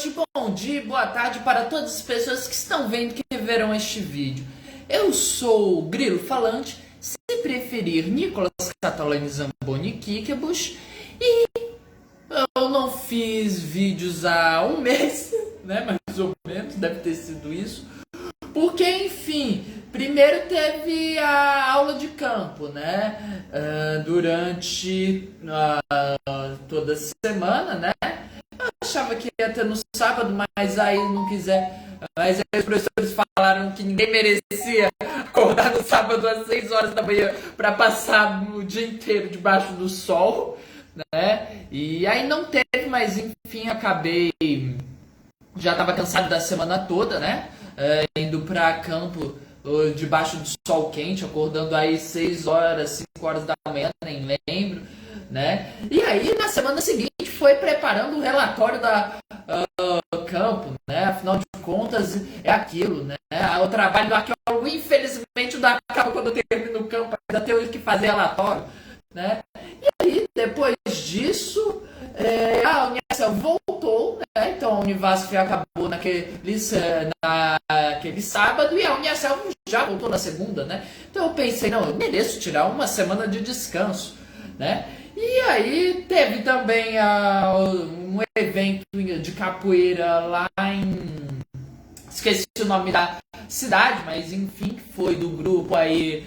noite, bom dia, boa tarde para todas as pessoas que estão vendo que verão este vídeo. Eu sou o Grilo Falante, se preferir Nicolas Catalani Zamboni Kikebus, e eu não fiz vídeos há um mês, né, mais ou menos, deve ter sido isso, porque, enfim, primeiro teve a aula de campo, né, durante toda a semana, né. Eu achava que ia ter no sábado, mas aí não quiser. Mas aí os professores falaram que ninguém merecia acordar no sábado às 6 horas da manhã para passar o dia inteiro debaixo do sol, né? E aí não teve, mas enfim, acabei. Já estava cansado da semana toda, né? Indo para campo debaixo do sol quente, acordando aí 6 horas, 5 horas da manhã, nem lembro, né? E aí na semana seguinte foi preparando o relatório da campo, né? Afinal de contas é aquilo, né? O trabalho do arqueólogo, infelizmente, não acaba quando termina o campo, ainda tem que fazer relatório, né? E aí depois disso a Unicel voltou, né? Então a Univasf acabou naquele sábado e a Unicel já voltou na segunda, né? Então eu pensei, não, eu mereço tirar uma semana de descanso, né? E aí teve também um evento de capoeira lá em... Esqueci o nome da cidade, mas enfim, foi do grupo aí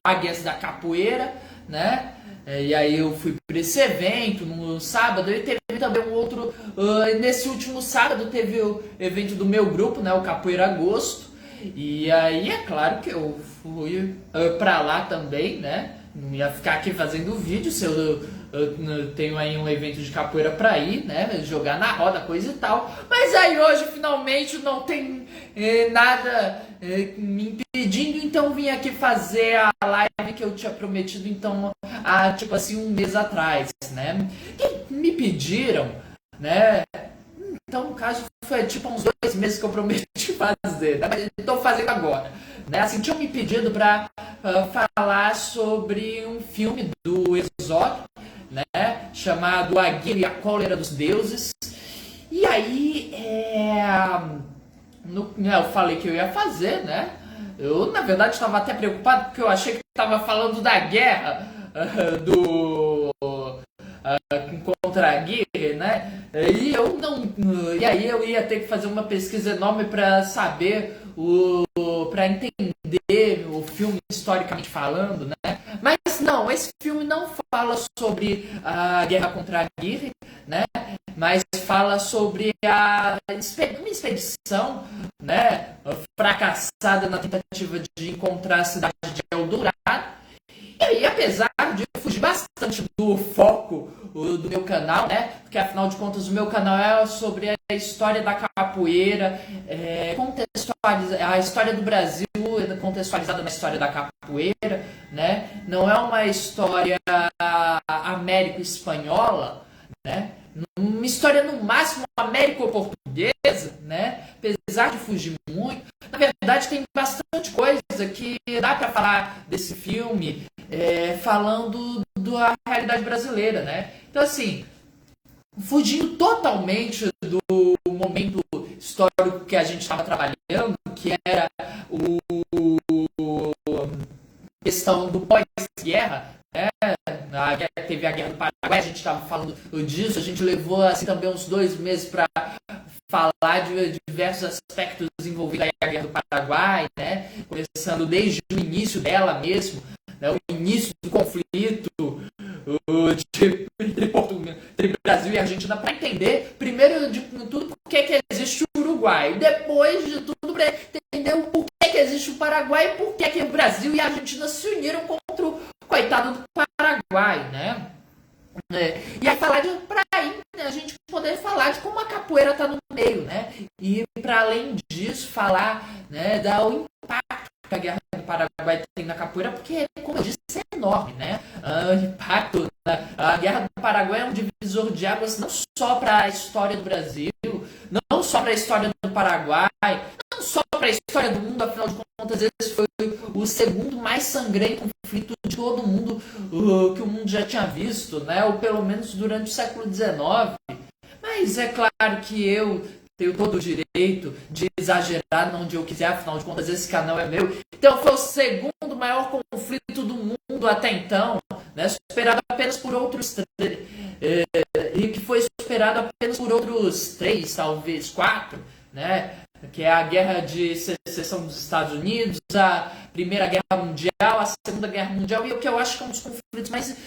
Águias da Capoeira, né? E aí eu fui para esse evento no sábado, e teve também um outro... nesse último sábado teve o evento do meu grupo, né? O Capoeira Agosto. E aí é claro que eu fui para lá também, né? Não ia ficar aqui fazendo vídeo se eu tenho aí um evento de capoeira pra ir, né? Jogar na roda, coisa e tal. Mas aí hoje finalmente não tem nada me impedindo, então vim aqui fazer a live que eu tinha prometido então há tipo assim um mês atrás, né? E me pediram, né? Então no caso foi tipo uns 2 meses que eu prometi fazer, né? Mas estou fazendo agora. Né? Assim, tinham me pedido para falar sobre um filme do Exódio, né? Chamado A Guerra e a Cólera dos Deuses. E aí, eu falei que eu ia fazer, né? Eu, na verdade, estava até preocupado porque eu achei que estava falando da guerra contra a guerra, né? E aí eu ia ter que fazer uma pesquisa enorme para saber para entender o filme historicamente falando, né? Mas não, esse filme não fala sobre a guerra contra a guerra, né? Mas fala sobre uma expedição, né? Fracassada na tentativa de encontrar a cidade de Eldorado. E aí, apesar de fugir bastante do foco do meu canal, né? Porque afinal de contas o meu canal é sobre a história da capoeira, a história do Brasil contextualizada na história da capoeira, né? Não é uma história américo-espanhola, né? Uma história no máximo américo-portuguesa, né? Apesar de fugir muito, na verdade tem bastante coisa que dá para falar desse filme, falando da realidade brasileira, né? Então assim, fugindo totalmente do momento histórico que a gente estava trabalhando, que era a questão do pós-guerra, né? Teve a Guerra do Paraguai, a gente estava falando disso, a gente levou assim também uns 2 meses para falar de diversos aspectos envolvidos na Guerra do Paraguai, né? Começando desde o início dela mesmo, né? O início do conflito entre Brasil e Argentina, para entender, primeiro de tudo, por que existe o Uruguai, depois de tudo, para entender o porquê que existe o Paraguai e por que o Brasil e a Argentina se uniram contra o coitado do Paraguai, né? E aí falar para a gente poder falar de como a capoeira está no meio, né? E para além disso falar, né, do impacto que a Guerra do Paraguai tem na capoeira, porque, como eu disse, é enorme, né? O impacto a Guerra do Paraguai é um divisor de águas não só para a história do Brasil, não só para a história do Paraguai, não só para a história do mundo, afinal de contas, esse foi o segundo mais sangrento conflito de todo mundo que o mundo já tinha visto, né? Ou pelo menos durante o século XIX. Mas é claro que eu tenho todo o direito de exagerar onde eu quiser, afinal de contas esse canal é meu. Então foi o segundo maior conflito do mundo até então, né, superado apenas por outros e que foi superado apenas por outros 3, talvez 4, né, que é a Guerra de Secessão dos Estados Unidos, a Primeira Guerra Mundial, a Segunda Guerra Mundial, e o que eu acho que é um dos conflitos mais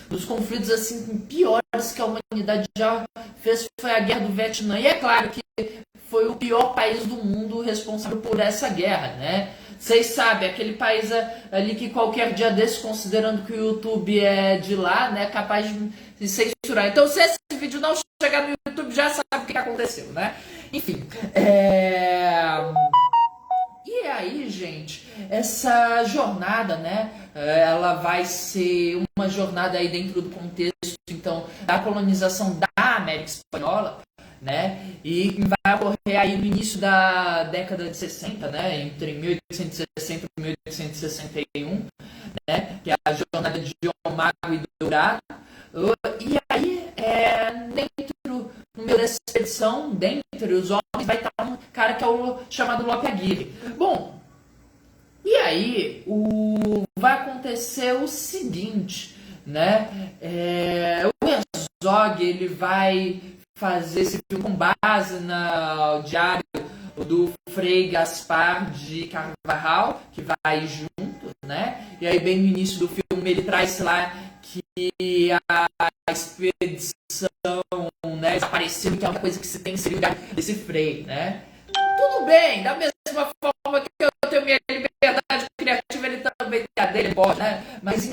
dos conflitos assim piores que a humanidade já fez foi a Guerra do Vietnã. E é claro que foi o pior país do mundo responsável por essa guerra, né? Vocês sabem, aquele país ali que qualquer dia desse, considerando que o YouTube é de lá, né, capaz de censurar. Então, se esse vídeo não chegar no YouTube, já sabe o que aconteceu, né? Enfim, E aí, gente, essa jornada, né, ela vai ser uma jornada aí dentro do contexto, então, da colonização da América Espanhola, né, e vai ocorrer aí no início da década de 60, né, entre 1860 e 1861, né, que é a jornada de Almagro e Dourado. E aí, no meio dessa expedição, dentre os homens, vai estar um cara que é o chamado Lope Aguirre. Bom, e aí vai acontecer o seguinte, né? O Herzog, ele vai fazer esse filme com base no diário do Frei Gaspar de Carvajal, que vai junto, né? E aí, bem no início do filme, ele traz lá que a expedição, né, desapareceu, que é uma coisa que se tem seria o lugar desse Frei, né? Tudo bem, da mesma forma que eu tenho minha liberdade criativa, ele também tem a dele, pode, né? Mas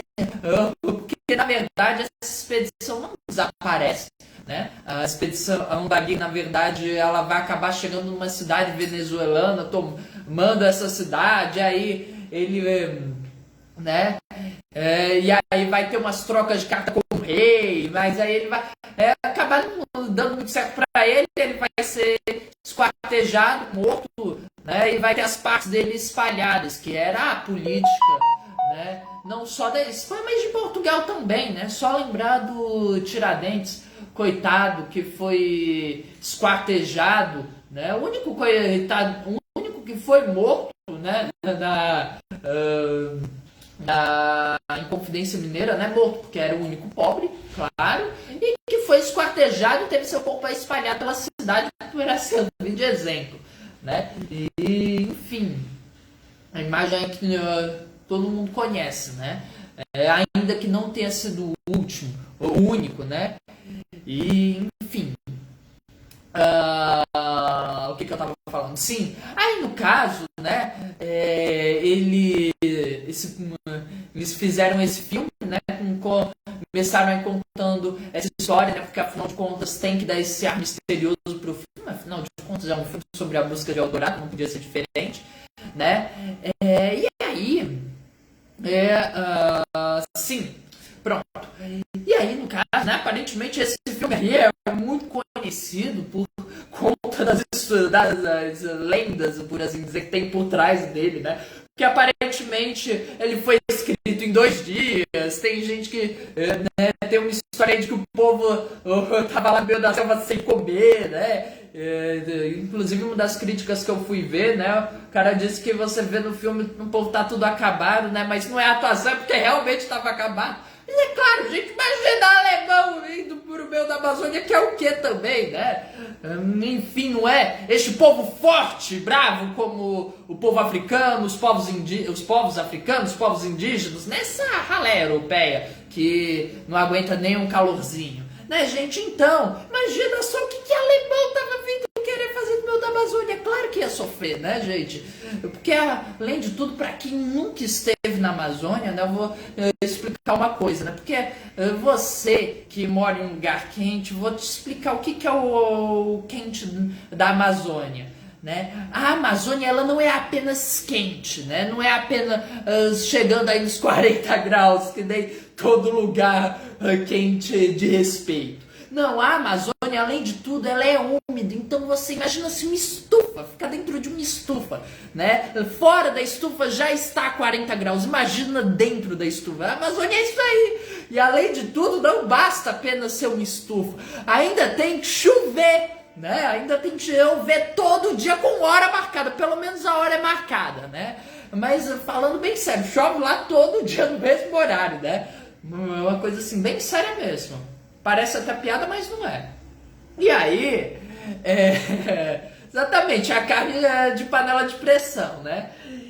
porque na verdade essa expedição não desaparece, né? A expedição Ambagui, na verdade, ela vai acabar chegando numa cidade venezuelana, tomando essa cidade, aí ele, né? E aí vai ter umas trocas de carta com o rei, mas aí ele vai acabar não dando muito certo para ele vai ser esquartejado, morto, né? E vai ter as partes dele espalhadas, que era a política, né? Não só da Espanha, mas de Portugal também, né? Só lembrar do Tiradentes, coitado, que foi esquartejado, né? O único coitado, o único que foi morto, né? Da Inconfidência Mineira, né, morto, porque era o único pobre, claro, e que foi esquartejado e teve seu corpo espalhado pela cidade para servir de exemplo, né, e enfim, a imagem que todo mundo conhece, né, ainda que não tenha sido o último, o único, né, e enfim, o que eu tava falando? Sim, aí no caso, né, eles fizeram esse filme, né, começaram aí contando essa história, né, porque afinal de contas tem que dar esse ar misterioso pro filme, afinal de contas é um filme sobre a busca de Eldorado, não podia ser diferente, né, e aí, sim, pronto. E aí, no caso, né, aparentemente esse filme aí é muito conhecido por conta das lendas, por assim dizer, que tem por trás dele, né? Porque aparentemente ele foi escrito em 2 dias, tem gente que tem uma história de que o povo tava lá no meio da selva sem comer, né? Inclusive uma das críticas que eu fui ver, né, o cara disse que você vê no filme o povo tá tudo acabado, né, mas não é atuação, é porque realmente estava acabado. E é claro, gente, imagina alemão indo pro meio da Amazônia, que é o que também, né? Enfim, não é? Este povo forte, bravo, como o povo africano, os povos africanos, os povos indígenas, nessa ralé europeia, que não aguenta nem um calorzinho. Né, gente? Então, imagina só o que alemão tava vindo querer fazer no meio da Amazônia. Claro que ia sofrer, né, gente? Porque, além de tudo, para quem nunca esteve na Amazônia, né, eu vou explicar uma coisa, né? Porque você que mora em um lugar quente, vou te explicar o que é o quente da Amazônia. Né? A Amazônia, ela não é apenas quente, né? Não é apenas chegando aí nos 40 graus, que nem todo lugar quente de respeito. Não, a Amazônia, além de tudo, ela é úmida, então você imagina se uma estufa, fica dentro de uma estufa, né? Fora da estufa já está a 40 graus, imagina dentro da estufa. A Amazônia é isso aí. E além de tudo, não basta apenas ser uma estufa, ainda tem que chover, né? Ainda tem que chover todo dia com hora marcada, pelo menos a hora é marcada, né? Mas falando bem sério, chove lá todo dia no mesmo horário, né? É uma coisa assim, bem séria mesmo. Parece até piada, mas não é. E aí, exatamente, a carne é de panela de pressão, né?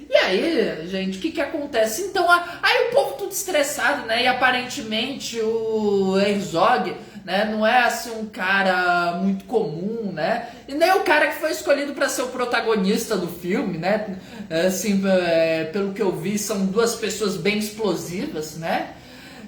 E aí, gente, o que acontece? Então, aí o povo tudo estressado, né? E aparentemente o Herzog, né, não é assim um cara muito comum, né? E nem o cara que foi escolhido para ser o protagonista do filme, né? Assim, pelo que eu vi, são duas pessoas bem explosivas, né?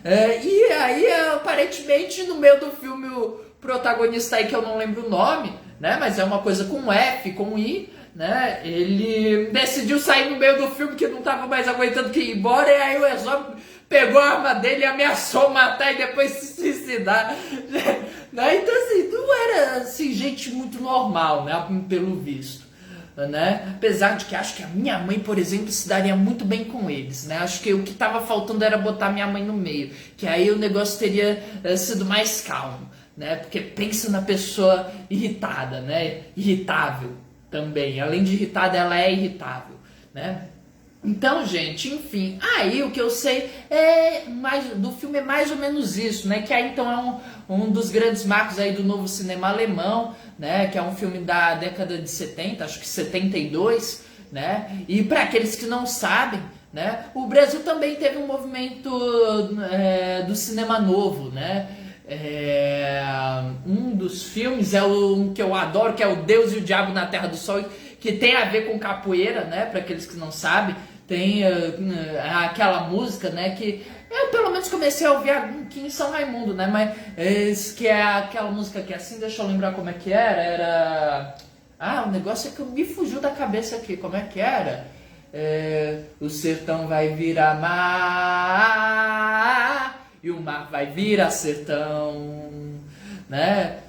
E aí, aparentemente, no meio do filme, o protagonista aí, que eu não lembro o nome, né? Mas é uma coisa com F, com I, né? Ele decidiu sair no meio do filme que não tava mais aguentando que ir embora, e aí o Herzog pegou a arma dele e ameaçou matar e depois se suicidar. Né? Então, assim, não era assim, gente muito normal, né? Pelo visto. Né? Apesar de que acho que a minha mãe, por exemplo, se daria muito bem com eles, né? Acho que o que estava faltando era botar minha mãe no meio, que aí o negócio teria sido mais calmo, né? Porque pensa na pessoa irritada, né? Irritável também, além de irritada, ela é irritável, né? Então, gente, enfim, aí o que eu sei do filme é mais ou menos isso, né? Que aí então é um dos grandes marcos aí do novo cinema alemão, né? Que é um filme da década de 70, acho que 72, né? E para aqueles que não sabem, né? O Brasil também teve um movimento do cinema novo, né? Um dos filmes é um que eu adoro, que é o Deus e o Diabo na Terra do Sol, que tem a ver com capoeira, né? Para aqueles que não sabem, tem aquela música, né? Que eu pelo menos comecei a ouvir aqui em São Raimundo, né? Mas que é aquela música que é assim, deixa eu lembrar como é que era. O negócio é que me fugiu da cabeça aqui, como é que era? O sertão vai virar mar e o mar vai virar sertão, né?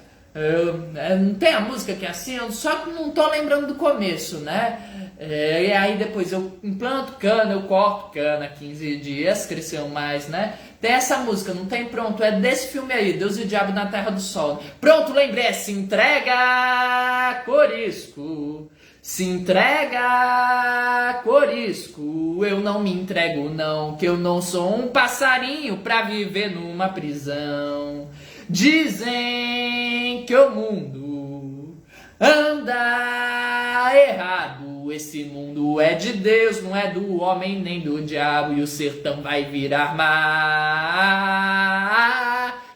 Não tem a música que é assim, eu só que não tô lembrando do começo, né? E aí depois eu implanto cana, eu corto cana, 15 dias, cresceu mais, né? Tem essa música, não tem? Pronto, é desse filme aí, Deus e o Diabo na Terra do Sol. Pronto, lembrei, se entrega, Corisco. Se entrega, Corisco. Eu não me entrego não, que eu não sou um passarinho pra viver numa prisão. Dizem que o mundo anda errado. Esse mundo é de Deus, não é do homem nem do diabo. E o sertão vai virar mar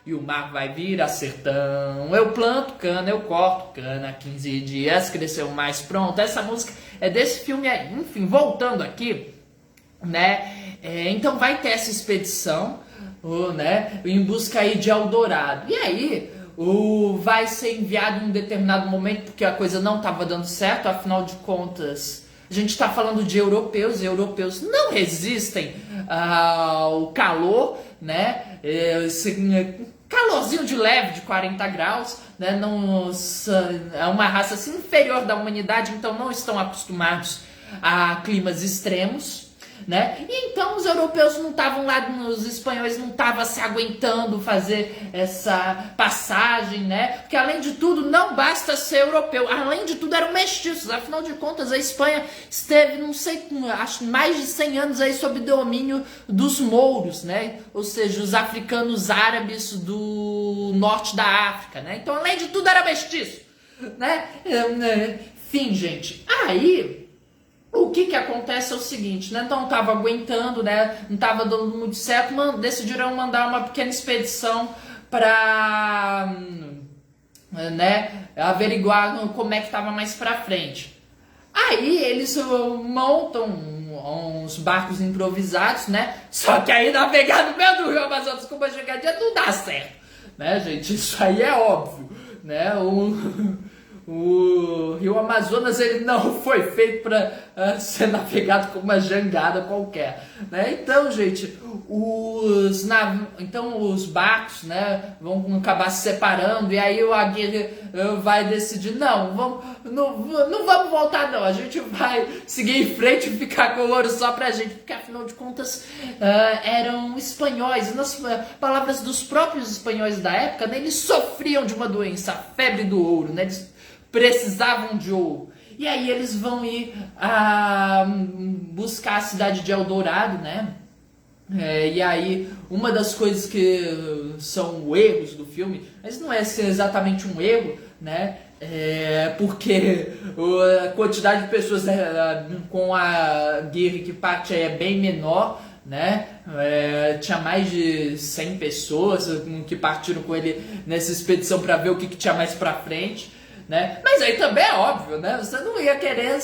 e o mar vai virar sertão. Eu planto cana, eu corto cana, 15 dias cresceu mais. Pronto, essa música é desse filme aí. Enfim, voltando aqui, né? Então vai ter essa expedição, né? Em busca aí de Eldorado. E aí vai ser enviado em um determinado momento, porque a coisa não estava dando certo, afinal de contas, a gente está falando de europeus, e europeus não resistem ao calor, né? Esse calorzinho de leve de 40 graus, né? Não, é uma raça assim, inferior da humanidade, então não estão acostumados a climas extremos, né? E então os europeus não estavam lá, os espanhóis não estavam se aguentando fazer essa passagem, né? Porque além de tudo não basta ser europeu, além de tudo eram mestiços, afinal de contas a Espanha esteve, não sei, acho mais de 100 anos aí sob domínio dos mouros, né? Ou seja, os africanos árabes do norte da África, né? Então além de tudo era mestiço, né? Enfim, gente, aí o que acontece é o seguinte, né? Então não tava aguentando, né? Não tava dando muito certo, decidiram mandar uma pequena expedição para, né, averiguar como é que tava mais pra frente. Aí eles montam uns barcos improvisados, né? Só que aí navegar no meio do Rio Amazonas com uma jogadinha não dá certo, né, gente? Isso aí é óbvio, né? o Rio Amazonas ele não foi feito para ser navegado com uma jangada qualquer, né? Então, gente, os barcos, né, vão acabar se separando e aí o Aguirre vai decidir, não vamos voltar não, a gente vai seguir em frente e ficar com o ouro só pra gente, porque afinal de contas eram espanhóis, nas palavras dos próprios espanhóis da época, né, eles sofriam de uma doença, a febre do ouro, né, eles precisavam de ouro. E aí eles vão ir buscar a cidade de Eldorado, né? E aí, uma das coisas que são erros do filme, mas não é exatamente um erro, né? Porque a quantidade de pessoas com a Aguirre que parte é bem menor, né? Tinha mais de 100 pessoas que partiram com ele nessa expedição para ver o que tinha mais pra frente. Né? Mas aí também é óbvio, né? Você não ia querer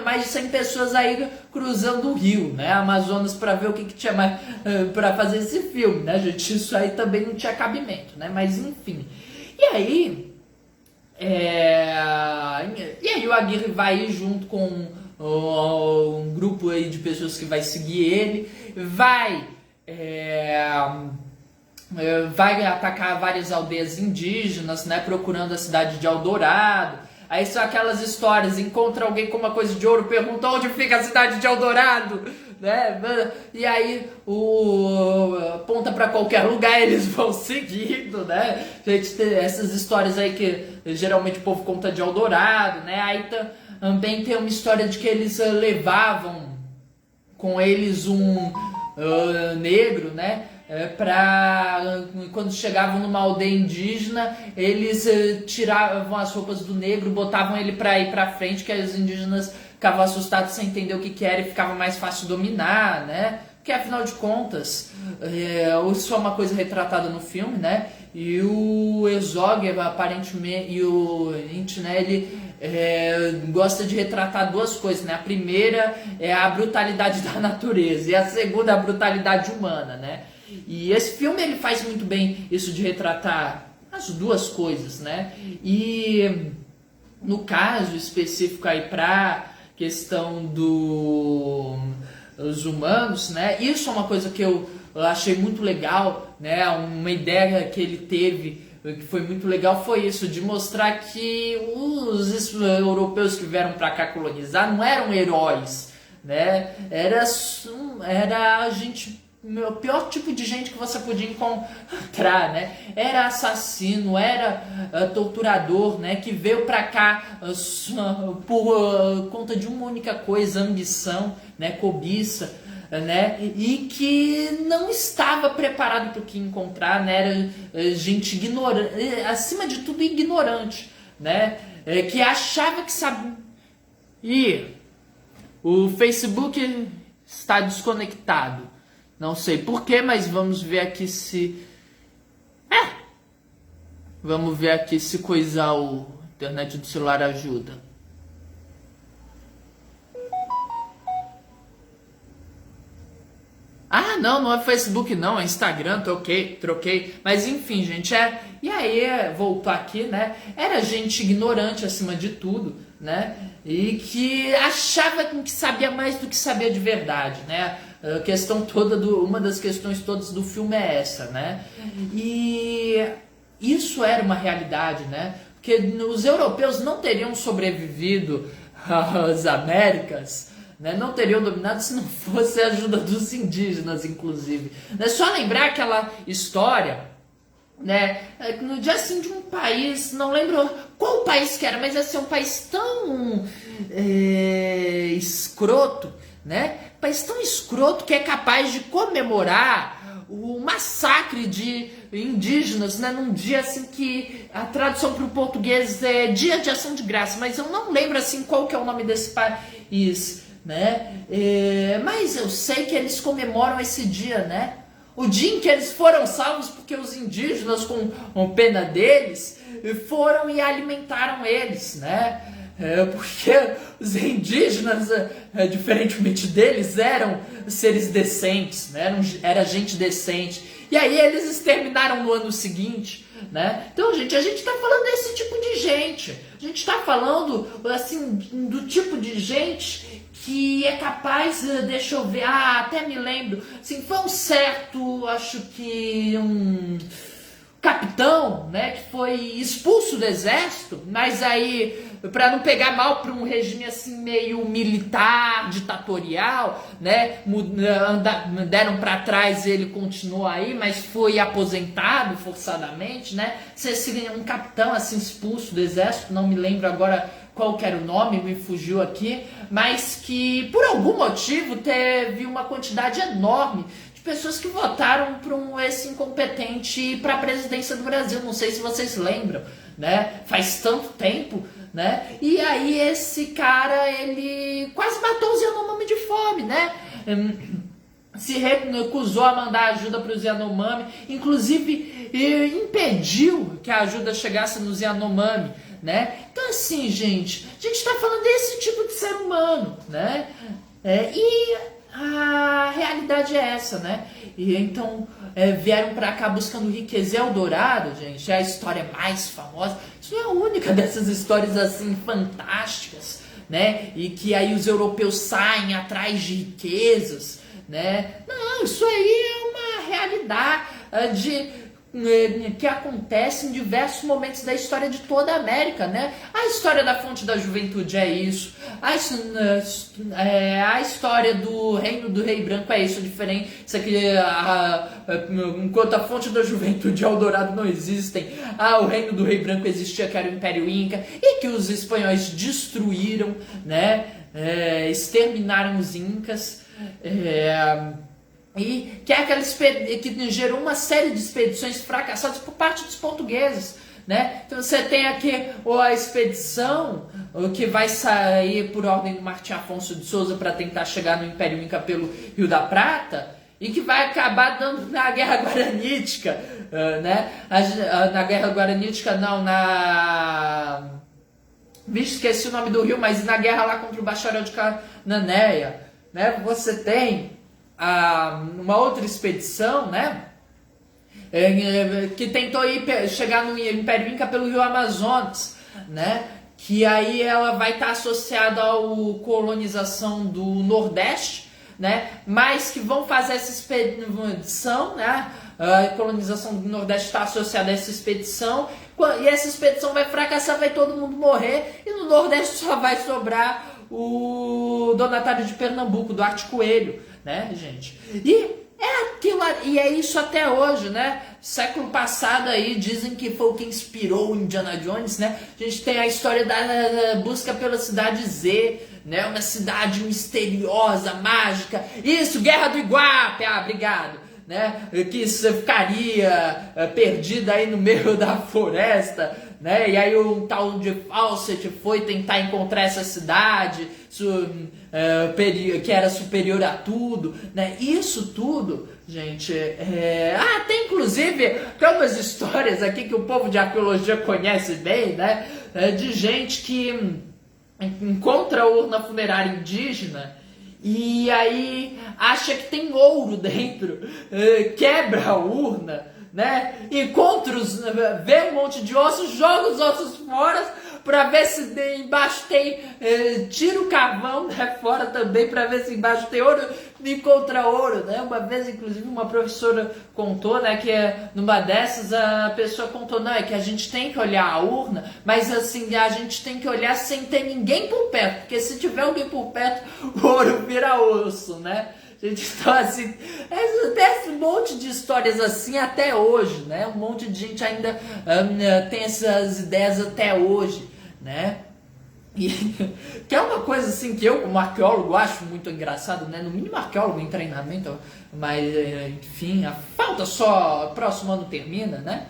mais de 100 pessoas aí cruzando o rio, né? Amazonas para ver o que tinha mais para fazer esse filme, né, gente? Isso aí também não tinha cabimento, né? Mas enfim. E aí o Aguirre vai ir junto com um grupo aí de pessoas que vai seguir ele, vai atacar várias aldeias indígenas, né, procurando a cidade de Eldorado. Aí são aquelas histórias, encontra alguém com uma coisa de ouro, pergunta onde fica a cidade de Eldorado, né? E aí aponta para qualquer lugar, eles vão seguindo, né? Gente, tem essas histórias aí que geralmente o povo conta de Eldorado, né? Aí também tem uma história de que eles levavam com eles um negro, né? Quando chegavam numa aldeia indígena, eles tiravam as roupas do negro, botavam ele para ir para frente, que os indígenas ficavam assustados sem entender o que era e ficava mais fácil dominar, né? Porque afinal de contas, isso é uma coisa retratada no filme, né? E o Herzog, aparentemente, e o Lynch, né? Ele gosta de retratar duas coisas, né? A primeira é a brutalidade da natureza e a segunda é a brutalidade humana, né? E esse filme ele faz muito bem isso de retratar as duas coisas, né? E no caso específico aí para questão dos humanos, né? Isso é uma coisa que eu achei muito legal, né? Uma ideia que ele teve que foi muito legal foi isso, de mostrar que os europeus que vieram para cá colonizar não eram heróis, né? Era gente, o pior tipo de gente que você podia encontrar, né? Era assassino, era torturador, né? Que veio pra cá por conta de uma única coisa, ambição, né? Cobiça, né? E que não estava preparado para o que encontrar, né? Era gente ignorante, acima de tudo ignorante, né? Que achava que sabia. E o Facebook está desconectado. Não sei porquê, mas vamos ver aqui se... Vamos ver aqui se coisar a internet do celular ajuda. Não é Facebook não, é Instagram, troquei. Mas enfim, gente, e aí, voltar aqui, né? Era gente ignorante acima de tudo, né? E que achava que sabia mais do que sabia de verdade, né? A questão toda uma das questões todas do filme é essa, né? E isso era uma realidade, né? Porque os europeus não teriam sobrevivido às Américas, né? Não teriam dominado se não fosse a ajuda dos indígenas, inclusive. É só lembrar aquela história, né? No dia assim de um país, não lembro qual país que era, mas assim, um país tão escroto, né? País tão escroto que é capaz de comemorar o massacre de indígenas, né? Num dia assim que a tradução para o português é Dia de Ação de Graça, mas eu não lembro assim qual que é o nome desse país, né? Mas eu sei que eles comemoram esse dia, né? O dia em que eles foram salvos porque os indígenas, com pena deles, foram e alimentaram eles, né? Porque os indígenas, diferentemente deles, eram seres decentes, né? Era gente decente. E aí eles exterminaram no ano seguinte né? Então, gente, a gente tá falando desse tipo de gente. A gente tá falando, assim, do tipo de gente que é capaz, deixa eu ver, até me lembro, assim, foi um certo, acho que um capitão, né, que foi expulso do exército, mas aí, para não pegar mal para um regime assim meio militar, ditatorial, né, deram para trás, ele continuou aí, mas foi aposentado forçadamente, né, seria um capitão assim expulso do exército, não me lembro agora qual que era o nome, me fugiu aqui, mas que por algum motivo teve uma quantidade enorme de pessoas que votaram para esse incompetente para a presidência do Brasil. Não sei se vocês lembram, né? Faz tanto tempo, né? E aí esse cara, ele quase matou os Yanomami de fome, né? Se recusou a mandar ajuda para os Yanomami, inclusive impediu que a ajuda chegasse nos Yanomami, né? Então assim, gente, a gente está falando desse tipo de ser humano, né? E a realidade é essa, né? E então vieram para cá buscando riqueza e Eldorado, gente, é a história mais famosa. Isso não é a única dessas histórias assim fantásticas, né? E que aí os europeus saem atrás de riquezas, né? Não, isso aí é uma realidade que acontece em diversos momentos da história de toda a América, né? A história da Fonte da Juventude é isso, a história do Reino do Rei Branco é isso, diferente. Isso aqui, enquanto a Fonte da Juventude e Eldorado não existem, o Reino do Rei Branco existia, que era o Império Inca, e que os espanhóis destruíram, né? Exterminaram os Incas. E que é aquela que gerou uma série de expedições fracassadas por parte dos portugueses, né? Então você tem aqui a expedição que vai sair por ordem do Martim Afonso de Souza para tentar chegar no Império Inca pelo Rio da Prata e que vai acabar dando na Guerra Guaranítica, né? Na Guerra Guaranítica não, Vixe, esqueci o nome do rio, mas na guerra lá contra o Bacharel de Cananéia, né? Você tem uma outra expedição, né, que tentou chegar no Império Inca pelo Rio Amazonas, né, que aí ela vai estar associada à colonização do Nordeste, né, mas que vão fazer essa expedição, né, a colonização do Nordeste está associada a essa expedição, e essa expedição vai fracassar, vai todo mundo morrer, e no Nordeste só vai sobrar o donatário de Pernambuco, Duarte Coelho, né, gente? E é isso até hoje, né? Século passado aí dizem que foi o que inspirou o Indiana Jones, né? A gente tem a história da busca pela cidade Z, né? Uma cidade misteriosa, mágica. Isso, Guerra do Iguape, obrigado. Né? Que você ficaria perdida aí no meio da floresta, né? E aí um tal de Fawcett foi tentar encontrar essa cidade que era superior a tudo, né? Isso tudo, gente, tem inclusive umas histórias aqui que o povo de arqueologia conhece bem, né? De gente que encontra a urna funerária indígena e aí acha que tem ouro dentro, quebra a urna, né? Vê um monte de ossos, joga os ossos fora para ver se embaixo tem, tira o carvão, né, fora também para ver se embaixo tem ouro, encontra ouro, né? Uma vez, inclusive, uma professora contou, né, que numa dessas a pessoa contou, não, é que a gente tem que olhar a urna, mas assim, a gente tem que olhar sem ter ninguém por perto, porque se tiver alguém por perto, o ouro vira osso, né? Gente, então assim, tem um monte de histórias assim até hoje, né? Um monte de gente ainda tem essas ideias até hoje, né? E, que é uma coisa assim que eu, como arqueólogo, acho muito engraçado, né? No mínimo arqueólogo em treinamento, mas enfim, a falta só, próximo ano termina, né?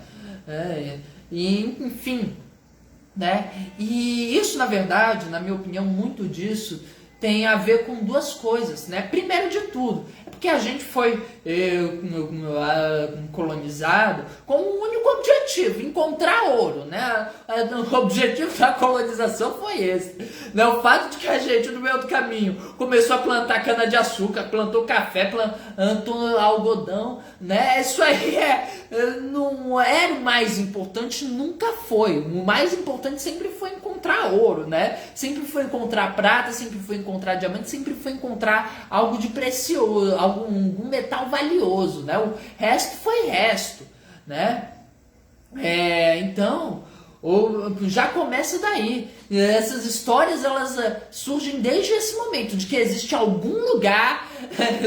Enfim, né? E isso, na verdade, na minha opinião, muito disso tem a ver com duas coisas, né? Primeiro de tudo, é porque a gente foi colonizado com um único objetivo, encontrar ouro, né? O objetivo da colonização foi esse, né? O fato de que a gente, no meio do caminho, começou a plantar cana-de-açúcar, plantou café, plantou algodão, né? Isso aí não era o mais importante, nunca foi. O mais importante sempre foi encontrar ouro, né? Sempre foi encontrar prata, sempre foi encontrar diamante, sempre foi encontrar algo de precioso, algum metal valioso, né? O resto foi resto, né? Então, já começa daí. Essas histórias, elas surgem desde esse momento, de que existe algum lugar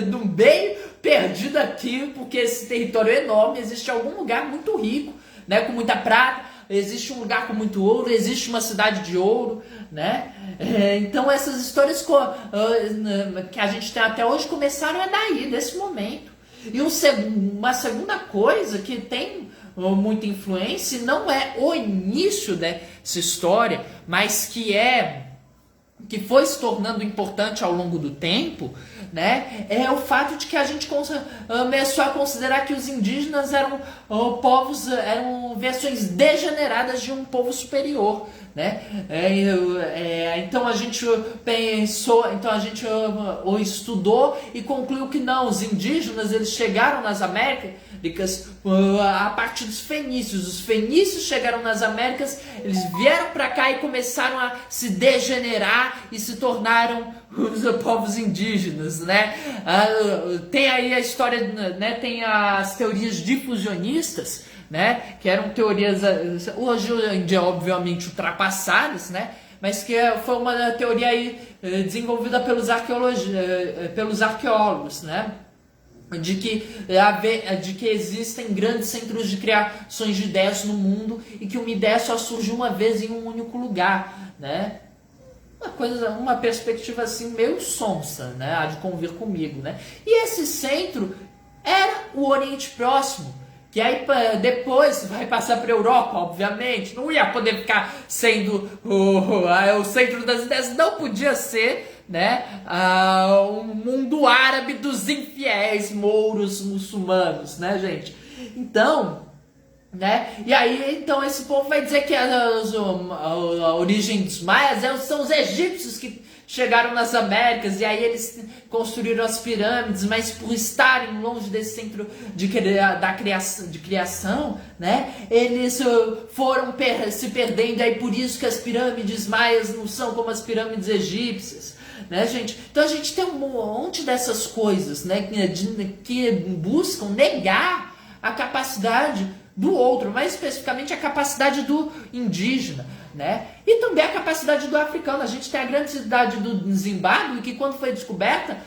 no meio, perdido aqui, porque esse território é enorme, existe algum lugar muito rico, né? Com muita prata, existe um lugar com muito ouro, existe uma cidade de ouro, né? Então essas histórias que a gente tem até hoje começaram daí, desse momento. E uma segunda coisa que tem muita influência, e não é o início dessa história, mas que foi se tornando importante ao longo do tempo, né, é o fato de que a gente começou a considerar que os indígenas eram eram versões degeneradas de um povo superior, né? Então a gente pensou, então a gente estudou e concluiu que não, os indígenas eles chegaram nas Américas a partir dos fenícios. Os fenícios chegaram nas Américas, eles vieram para cá e começaram a se degenerar e se tornaram os povos indígenas, né? Tem aí a história, né? Tem as teorias difusionistas, né? Que eram teorias hoje em dia obviamente ultrapassadas, né? Mas que foi uma teoria aí desenvolvida pelos arqueólogos, né? De que existem grandes centros de criações de ideias no mundo e que uma ideia só surge uma vez em um único lugar, né? Uma perspectiva assim meio sonsa, né? Há de convir comigo, né? E esse centro era o Oriente Próximo, que aí depois vai passar para a Europa, obviamente. Não ia poder ficar sendo o centro das ideias, não podia ser, né, o mundo árabe dos infiéis mouros muçulmanos, né, gente? Então, né, e aí então esse povo vai dizer que a origem dos maias são os egípcios que chegaram nas Américas, e aí eles construíram as pirâmides, mas por estarem longe desse centro de criação, né, eles foram se perdendo, e aí por isso que as pirâmides maias não são como as pirâmides egípcias, né, gente? Então a gente tem um monte dessas coisas, né, que buscam negar a capacidade do outro, mais especificamente a capacidade do indígena, né? E também a capacidade do africano. A gente tem a grande cidade do Zimbábue, que quando foi descoberta,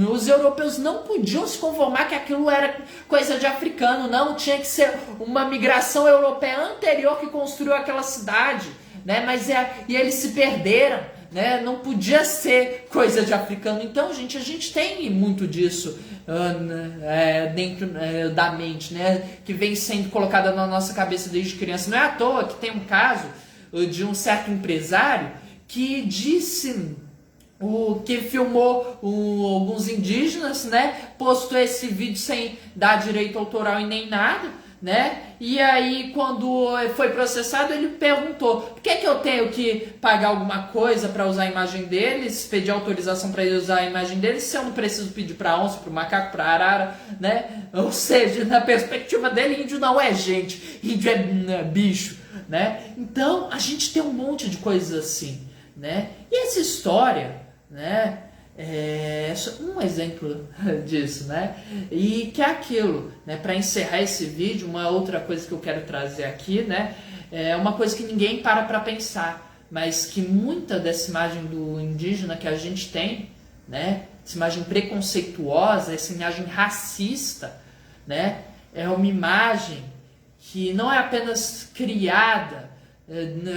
os europeus não podiam se conformar que aquilo era coisa de africano, não, tinha que ser uma migração europeia anterior que construiu aquela cidade, né? E eles se perderam, né? Não podia ser coisa de africano. Então, gente, a gente tem muito disso dentro da mente, né? Que vem sendo colocada na nossa cabeça desde criança. Não é à toa que tem um caso de um certo empresário que disse que filmou alguns indígenas, né? Postou esse vídeo sem dar direito autoral e nem nada, né? E aí, quando foi processado, ele perguntou: por que eu tenho que pagar alguma coisa para usar a imagem deles, pedir autorização para usar a imagem deles, se eu não preciso pedir para onça, para macaco, para arara, né? Ou seja, na perspectiva dele, índio não é gente, índio é bicho, né? Então, a gente tem um monte de coisas assim, né? E essa história, né? É um exemplo disso, né? E que é aquilo, né? Para encerrar esse vídeo, uma outra coisa que eu quero trazer aqui, né? É uma coisa que ninguém para pensar, mas que muita dessa imagem do indígena que a gente tem, né? Essa imagem preconceituosa, essa imagem racista, né? É uma imagem que não é apenas criada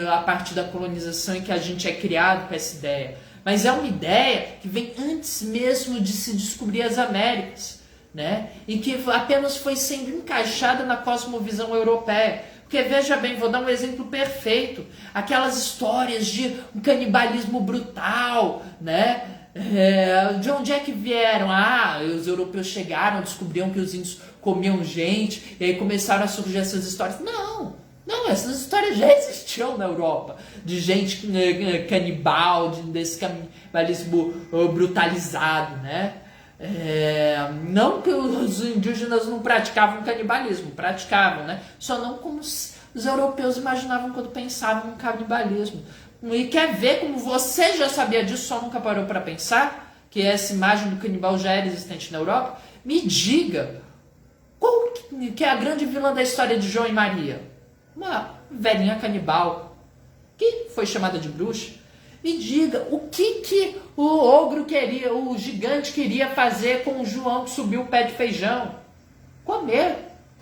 a partir da colonização, em que a gente é criado com essa ideia, mas é uma ideia que vem antes mesmo de se descobrir as Américas, né? E que apenas foi sendo encaixada na cosmovisão europeia. Porque, veja bem, vou dar um exemplo perfeito. Aquelas histórias de um canibalismo brutal, né? De onde é que vieram? Ah, os europeus chegaram, descobriram que os índios comiam gente, e aí começaram a surgir essas histórias. Não, não, essas histórias já existiam na Europa, de gente canibal, desse canibalismo brutalizado, né? Não que os indígenas não praticavam canibalismo, praticavam, né? Só não como os europeus imaginavam quando pensavam no canibalismo. E quer ver como você já sabia disso, só nunca parou para pensar que essa imagem do canibal já era existente na Europa? Me diga, qual que é a grande vilã da história de João e Maria? Uma velhinha canibal que foi chamada de bruxa. Me diga, o que o ogro queria, o gigante queria fazer com o João que subiu o pé de feijão? Comer,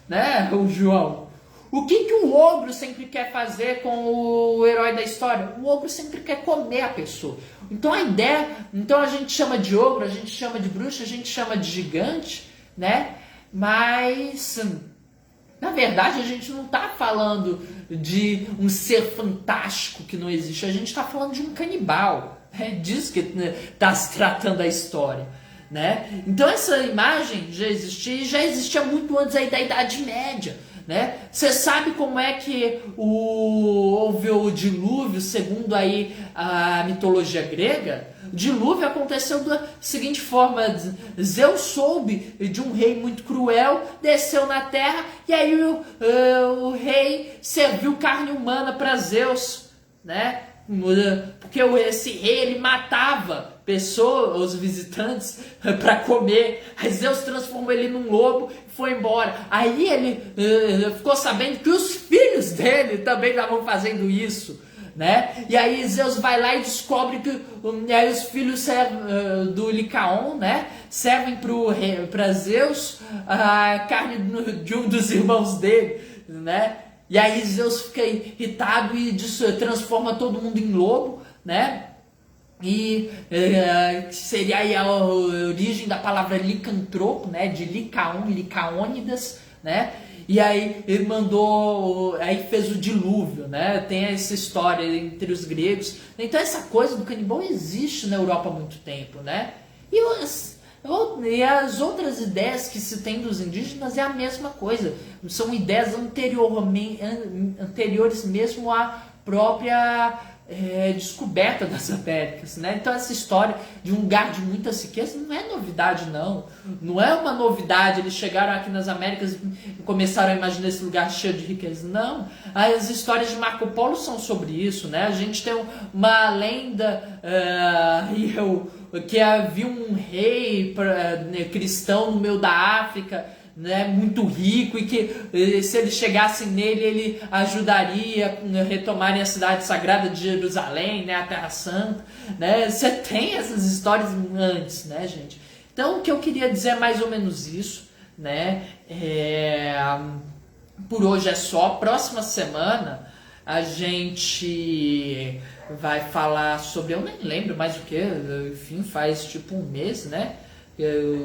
né, o João? O que o ogro sempre quer fazer com o herói da história? O ogro sempre quer comer a pessoa. Então a ideia, então a gente chama de ogro, a gente chama de bruxa, a gente chama de gigante, né? Mas na verdade a gente não está falando de um ser fantástico que não existe, a gente está falando de um canibal. É disso que está se tratando a história, né? Então essa imagem já existia muito antes aí da Idade Média, né? Você sabe como é que houve o dilúvio, segundo aí a mitologia grega? O dilúvio aconteceu da seguinte forma: Zeus soube de um rei muito cruel, desceu na terra e aí o rei serviu carne humana para Zeus, né? Porque esse rei ele matava pessoas, os visitantes, para comer. Aí Zeus transformou ele num lobo e foi embora. Aí ele ficou sabendo que os filhos dele também estavam fazendo isso, né? E aí Zeus vai lá e descobre que aí os filhos do Licaon, né, servem para Zeus a carne de um dos irmãos dele, né? E aí Zeus fica irritado e transforma todo mundo em lobo, né? E seria aí a origem da palavra licantropo, né? De Licaon, Licaônidas, né? E aí ele aí fez o dilúvio, né? Tem essa história entre os gregos. Então essa coisa do canibal existe na Europa há muito tempo, né? E as outras ideias que se tem dos indígenas é a mesma coisa. São ideias anteriores mesmo à própria descoberta das Américas, né? Então essa história de um lugar de muitas riquezas não é novidade, não. Não é uma novidade, eles chegaram aqui nas Américas e começaram a imaginar esse lugar cheio de riqueza. Não. As histórias de Marco Polo são sobre isso, né? A gente tem uma lenda que havia um rei cristão no meio da África, né, muito rico, e que se eles chegassem nele, ele ajudaria a retomarem a cidade sagrada de Jerusalém, né, a Terra Santa, né? Você tem essas histórias antes, né, gente? Então o que eu queria dizer é mais ou menos isso, né? Por hoje é só. Próxima semana a gente vai falar sobre, eu nem lembro mais o que, enfim, faz tipo um mês, né?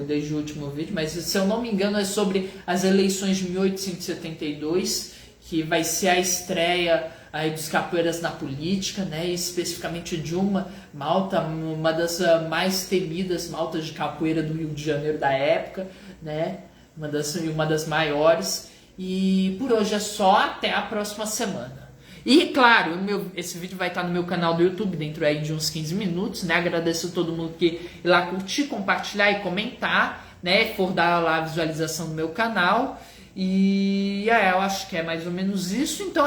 Desde o último vídeo, mas se eu não me engano é sobre as eleições de 1872, que vai ser a estreia aí dos capoeiras na política, né? E especificamente de uma malta, uma das mais temidas maltas de capoeira do Rio de Janeiro da época, né? Uma das maiores. E por hoje é só, até a próxima semana. E claro, esse vídeo vai estar no meu canal do YouTube dentro aí de uns 15 minutos, né? Agradeço a todo mundo que ir lá curtir, compartilhar e comentar, né? For dar lá a visualização do meu canal. E eu acho que é mais ou menos isso. Então